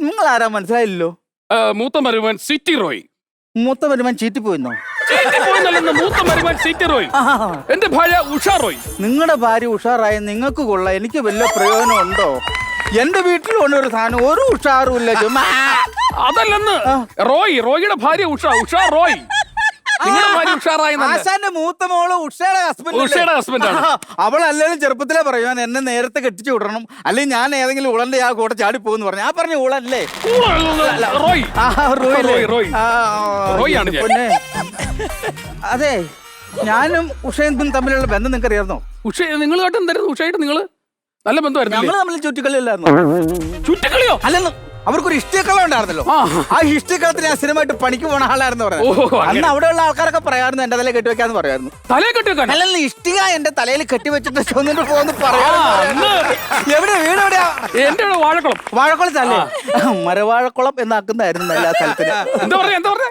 നിങ്ങൾ ആരാ മനസ്സിലായില്ലോ? മൂത്ത മരുമൻ സിറ്റി റോയ്. മൂത്ത വരുമാൻ ചീറ്റി പോയിന്നോ? മൂത്ത മരുമൻ സിറ്റി റോയ്. എന്റെ ഭാര്യ ഉഷ റോയ്. നിങ്ങളുടെ ഭാര്യ ഉഷാറായി നിങ്ങൾക്ക് കൊള്ളാം, എനിക്ക് വല്ല പ്രയോജനം ഉണ്ടോ? എന്റെ വീട്ടിലുണ്ട് ഒരു സാധനം, ഒരു ഉഷാറും ഇല്ല. ചുമ്മാ അതല്ലെന്ന് റോയിയുടെ ഭാര്യ ഉഷ റോയ്. നിങ്ങളുടെ ഭാര്യ ഉഷാറായി. ആശാന്റെ മൂത്ത മോള് ഉഷയുടെ ഹസ്ബൻഡ് ആണ്. അവളല്ലേലും ചെറുപ്പത്തിലേ പറയാൻ എന്നെ നേരത്തെ കെട്ടിച്ചു വിടണം, അല്ലെങ്കിൽ ഞാൻ ഏതെങ്കിലും ഉളന്റെ ആ കൂടെ ചാടി പോകുന്നു പറഞ്ഞു. ആ പറഞ്ഞ ഉളല്ലേ? പിന്നെ അതെ, ഞാനും ഉഷയും തമ്മിലുള്ള ബന്ധം നിങ്ങൾക്ക് അറിയാമോ? ഉഷ നിങ്ങളുമായിട്ട് എന്തായിരുന്നു? ഉഷയായിട്ട് നിങ്ങൾ നല്ല ബന്ധമായിരുന്നു. ഞങ്ങൾ തമ്മിൽ ചുറ്റിക്കളിയല്ലായിരുന്നു. ചുറ്റിക്കളിയോ? അല്ലെന്ന്, അവർക്കൊരു ഇഷ്ടിക്കളം ഉണ്ടായിരുന്നല്ലോ. ആ ഇഷ്ടിക്കളത്തിന് ഞാൻ സ്ഥിരമായിട്ട് പണിക്ക് പോണ ആളായിരുന്നു പറയുന്നത്. അന്ന് അവിടെയുള്ള ആൾക്കാരൊക്കെ പറയായിരുന്നു എന്റെ തലയിൽ കെട്ടിവെക്കാന്ന് പറയായിരുന്നു. തലയിൽ കെട്ടിവെക്കാൻ? അല്ലല്ല, ഇഷ്ടിക എന്റെ തലയിൽ കെട്ടിവെച്ചിട്ട് ചൊന്നിട്ട് പോകുന്നു പറയാ. എവിടെ വീട് എവിടെയാ? എന്റെ വാഴക്കുളം. വാഴക്കുളത്തല്ലേ? മരവാഴക്കുളം എന്നാക്കുന്നതായിരുന്നു എല്ലാ സ്ഥലത്തിനും. എന്താ പറയാ?